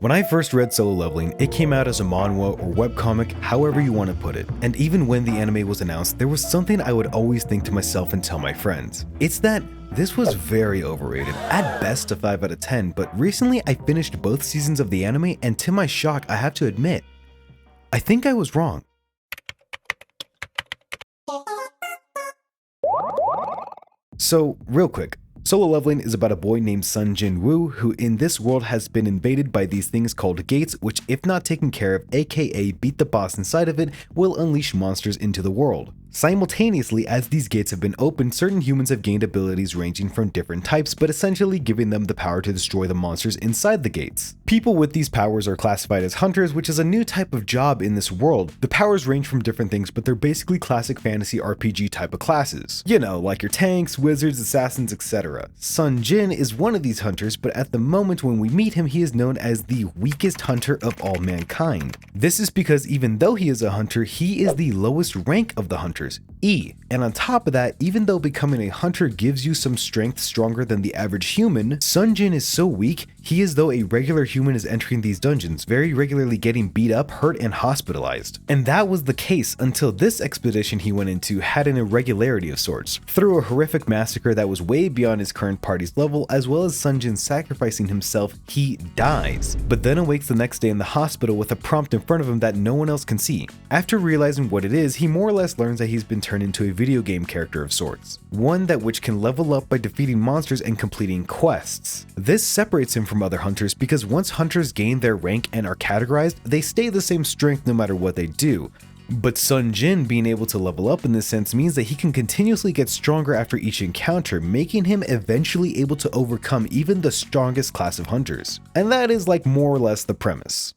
When I first read Solo Leveling, it came out as a manhwa or webcomic, however you want to put it. And even when the anime was announced, there was something I would always think to myself and tell my friends. It's that this was very overrated, at best a 5 out of 10, but recently I finished both seasons of the anime and to my shock, I have to admit, I think I was wrong. So, real quick. Solo Leveling is about a boy named Sun Jin Woo who in this world has been invaded by these things called gates, which if not taken care of, aka beat the boss inside of it, will unleash monsters into the world. Simultaneously, as these gates have been opened, certain humans have gained abilities ranging from different types, but essentially giving them the power to destroy the monsters inside the gates. People with these powers are classified as hunters, which is a new type of job in this world. The powers range from different things, but they're basically classic fantasy RPG type of classes. You know, like your tanks, wizards, assassins, etc. Sun Jin is one of these hunters, but at the moment when we meet him, he is known as the weakest hunter of all mankind. This is because even though he is a hunter, he is the lowest rank of the hunters, E. And on top of that, even though becoming a hunter gives you some strength stronger than the average human, Sun Jin is so weak, he is though a regular human is entering these dungeons, very regularly getting beat up, hurt, and hospitalized. And that was the case until this expedition he went into had an irregularity of sorts. Through a horrific massacre that was way beyond his current party's level, as well as Sun Jin sacrificing himself, he dies, but then awakes the next day in the hospital with a prompt in front of him that no one else can see. After realizing what it is, he more or less learns that he's been turned into a video game character of sorts, one that which can level up by defeating monsters and completing quests. This separates him from other hunters because once hunters gain their rank and are categorized, they stay the same strength no matter what they do. But Sun Jin being able to level up in this sense means that he can continuously get stronger after each encounter, making him eventually able to overcome even the strongest class of hunters. And that is like more or less the premise.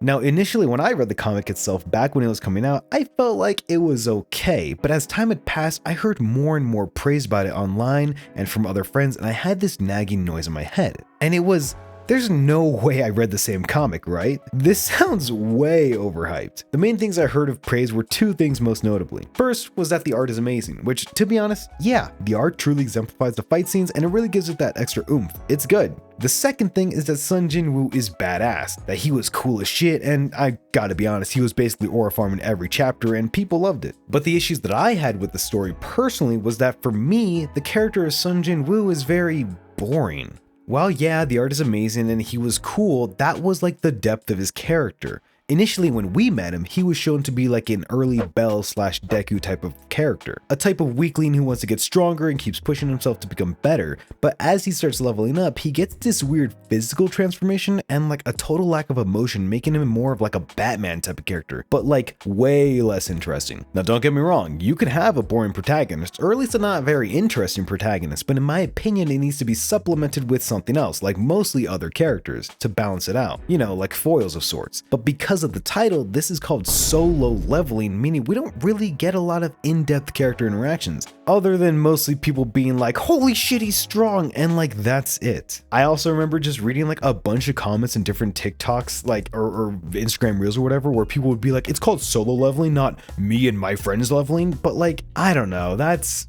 Now, initially when I read the comic itself back when it was coming out, I felt like it was okay, but as time had passed, I heard more and more praise about it online and from other friends, and I had this nagging noise in my head. And it was, there's no way I read the same comic, right? This sounds way overhyped. The main things I heard of praise were two things most notably. First was that the art is amazing, which to be honest, yeah, the art truly exemplifies the fight scenes and it really gives it that extra oomph. It's good. The second thing is that Sun Jin Woo is badass, that he was cool as shit, and I gotta be honest, he was basically aura farming every chapter and people loved it. But the issues that I had with the story personally was that for me, the character of Sun Jin Woo is very boring. While yeah, the art is amazing and he was cool, that was like the depth of his character. Initially when we met him, he was shown to be like an early Bell / Deku type of character, a type of weakling who wants to get stronger and keeps pushing himself to become better, but as he starts leveling up, he gets this weird physical transformation and like a total lack of emotion, making him more of like a Batman type of character, but like way less interesting. Now don't get me wrong, you can have a boring protagonist, or at least a not very interesting protagonist, but in my opinion it needs to be supplemented with something else, like mostly other characters, to balance it out, you know, like foils of sorts. But because of the title, this is called solo leveling, meaning we don't really get a lot of in-depth character interactions, other than mostly people being like, holy shit, he's strong, and like that's it. I also remember just reading like a bunch of comments and different TikToks, like or Instagram reels or whatever, where people would be like, it's called solo leveling, not me and my friends leveling, but like, I don't know, that's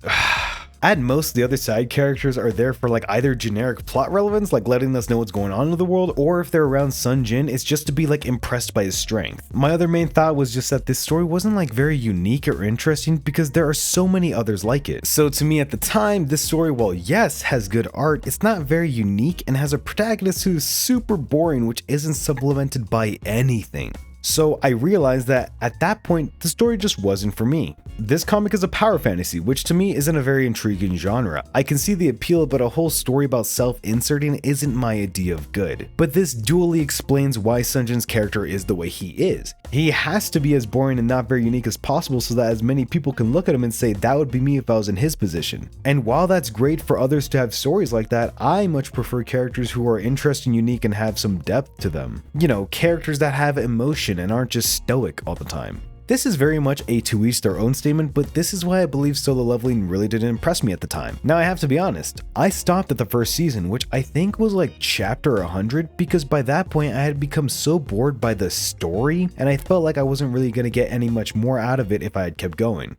at most, the other side characters are there for like either generic plot relevance, like letting us know what's going on in the world, or if they're around Sun Jin, it's just to be like impressed by his strength. My other main thought was just that this story wasn't like very unique or interesting because there are so many others like it. So to me at the time, this story, while yes, has good art, it's not very unique and has a protagonist who's super boring, which isn't supplemented by anything. So I realized that at that point, the story just wasn't for me. This comic is a power fantasy, which to me isn't a very intriguing genre. I can see the appeal, but a whole story about self-inserting isn't my idea of good. But this dually explains why Sun Jin's character is the way he is. He has to be as boring and not very unique as possible so that as many people can look at him and say, that would be me if I was in his position. And while that's great for others to have stories like that, I much prefer characters who are interesting, unique, and have some depth to them. You know, characters that have emotion and aren't just stoic all the time. This is very much a to each their own statement, but this is why I believe solo leveling really didn't impress me at the time. Now I have to be honest, I stopped at the first season, which I think was like chapter 100, because by that point I had become so bored by the story, and I felt like I wasn't really going to get any much more out of it if I had kept going.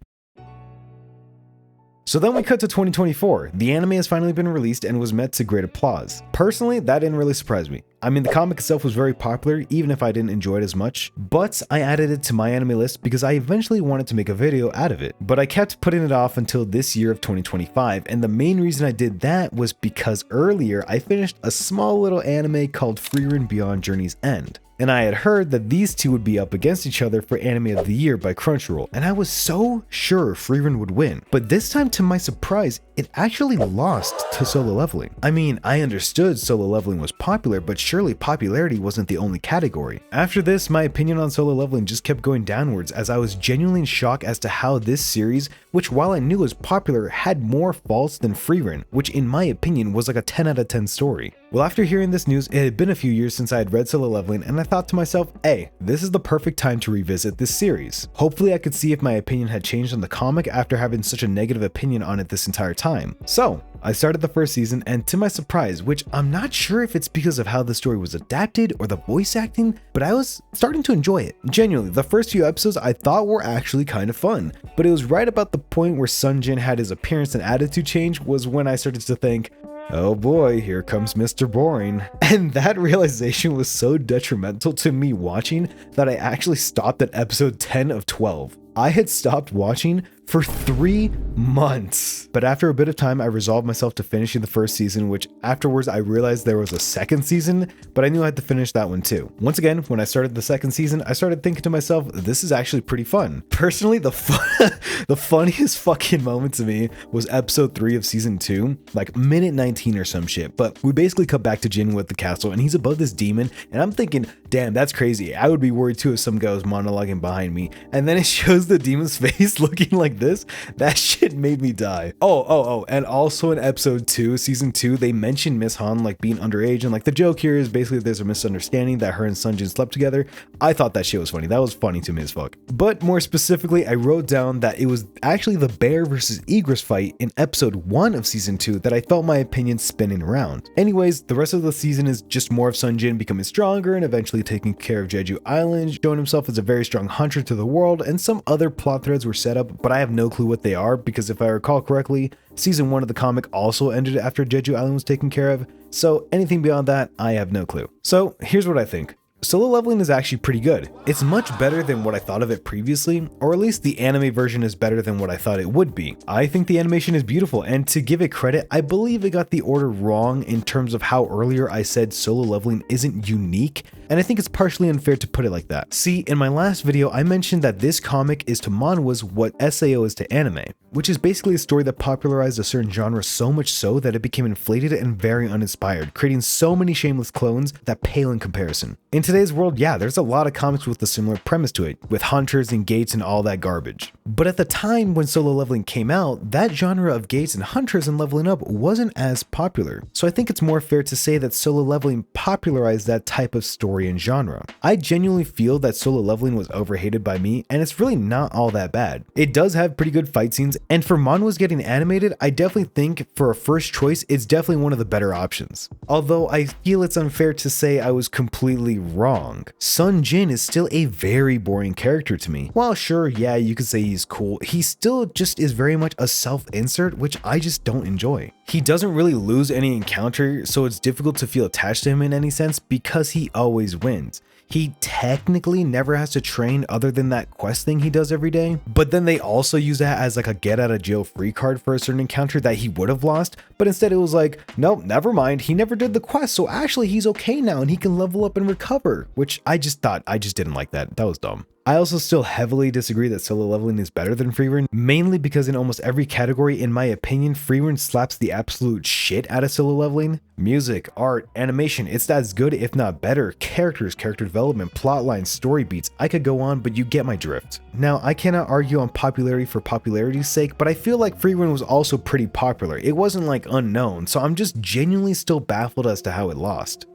So then we cut to 2024. The anime has finally been released and was met to great applause. Personally, that didn't really surprise me. I mean, the comic itself was very popular, even if I didn't enjoy it as much, but I added it to my anime list because I eventually wanted to make a video out of it. But I kept putting it off until this year of 2025, and the main reason I did that was because earlier I finished a small little anime called Frieren Beyond Journey's End. And I had heard that these two would be up against each other for Anime of the Year by Crunchyroll, and I was so sure Frieren would win. But this time, to my surprise, it actually lost to Solo Leveling. I mean, I understood Solo Leveling was popular, but surely popularity wasn't the only category. After this, my opinion on Solo Leveling just kept going downwards as I was genuinely in shock as to how this series, which while I knew was popular, had more faults than Frieren, which in my opinion was like a 10 out of 10 story. Well, after hearing this news, it had been a few years since I had read Solo Leveling, and I thought to myself, hey, this is the perfect time to revisit this series. Hopefully I could see if my opinion had changed on the comic after having such a negative opinion on it this entire time. So, I started the first season, and to my surprise, which I'm not sure if it's because of how the story was adapted or the voice acting, but I was starting to enjoy it. Genuinely, the first few episodes I thought were actually kind of fun, but it was right about the point where Sunjin had his appearance and attitude change was when I started to think, oh boy, here comes Mr. Boring. And that realization was so detrimental to me watching that I actually stopped at episode 10 of 12. I had stopped watching for 3 months. But after a bit of time, I resolved myself to finishing the first season, which afterwards I realized there was a second season, but I knew I had to finish that one too. Once again, when I started the second season, I started thinking to myself, this is actually pretty fun. Personally, the funniest fucking moment to me was episode 3 of season 2, like minute 19 or some shit. But we basically cut back to Jin with the castle and he's above this demon, and I'm thinking, damn, that's crazy. I would be worried too if some guy was monologuing behind me. And then it shows the demon's face looking like this. That shit made me die. Oh, and also in episode 2, season 2, they mentioned Miss Han like being underage, and like the joke here is basically there's a misunderstanding that her and Sunjin slept together. I thought that shit was funny. That was funny to me as fuck. But more specifically, I wrote down that it was actually the bear versus egress fight in episode 1 of season 2 that I felt my opinion spinning around. Anyways, the rest of the season is just more of Sunjin becoming stronger and eventually taking care of Jeju Island, showing himself as a very strong hunter to the world, and some other plot threads were set up, but I have no clue what they are because if I recall correctly, season 1 of the comic also ended after Jeju Island was taken care of, so anything beyond that, I have no clue. So here's what I think. Solo Leveling is actually pretty good. It's much better than what I thought of it previously, or at least the anime version is better than what I thought it would be. I think the animation is beautiful, and to give it credit, I believe it got the order wrong in terms of how earlier I said Solo Leveling isn't unique, and I think it's partially unfair to put it like that. See, in my last video, I mentioned that this comic is to manhwas what SAO is to anime, which is basically a story that popularized a certain genre so much so that it became inflated and very uninspired, creating so many shameless clones that pale in comparison. In today's world, yeah, there's a lot of comics with a similar premise to it, with hunters and gates and all that garbage. But at the time when Solo Leveling came out, that genre of gates and hunters and leveling up wasn't as popular. So I think it's more fair to say that Solo Leveling popularized that type of story and genre. I genuinely feel that Solo Leveling was overhated by me, and it's really not all that bad. It does have pretty good fight scenes, and for manhwas getting animated, I definitely think for a first choice, it's definitely one of the better options. Although I feel it's unfair to say I was completely wrong. Sun Jin is still a very boring character to me. While sure, yeah, you could say he's cool, he still just is very much a self-insert, which I just don't enjoy. He doesn't really lose any encounter, so it's difficult to feel attached to him in any sense because he always wins. He technically never has to train other than that quest thing he does every day, but then they also use that as like a get out of jail free card for a certain encounter that he would have lost, but instead it was like, nope, never mind, he never did the quest, so actually he's okay now and he can level up and recover, which I just didn't like that. That was dumb. I also still heavily disagree that Solo Leveling is better than Frieren, mainly because in almost every category, in my opinion, Frieren slaps the absolute shit out of Solo Leveling. Music, art, animation, it's as good if not better. Characters, character development, plotlines, story beats, I could go on, but you get my drift. Now, I cannot argue on popularity for popularity's sake, but I feel like Frieren was also pretty popular. It wasn't like unknown, so I'm just genuinely still baffled as to how it lost.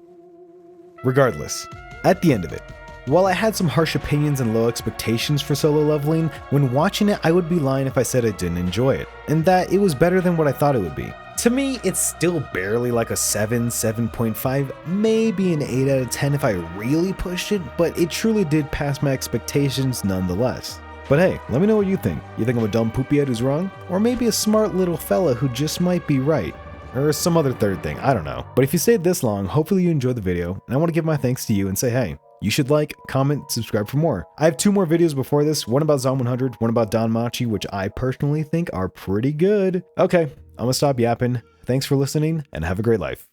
Regardless, at the end of it, while I had some harsh opinions and low expectations for Solo Leveling, when watching it I would be lying if I said I didn't enjoy it, and that it was better than what I thought it would be. To me, it's still barely like a 7, 7.5, maybe an 8 out of 10 if I really pushed it, but it truly did pass my expectations nonetheless. But hey, let me know what you think. You think I'm a dumb poopyhead who's wrong? Or maybe a smart little fella who just might be right? Or some other third thing, I don't know. But if you stayed this long, hopefully you enjoyed the video, and I want to give my thanks to you and say, hey, you should like, comment, subscribe for more. I have 2 more videos before this, one about Zom 100, one about Danmachi, which I personally think are pretty good. Okay, I'm gonna stop yapping. Thanks for listening, and have a great life.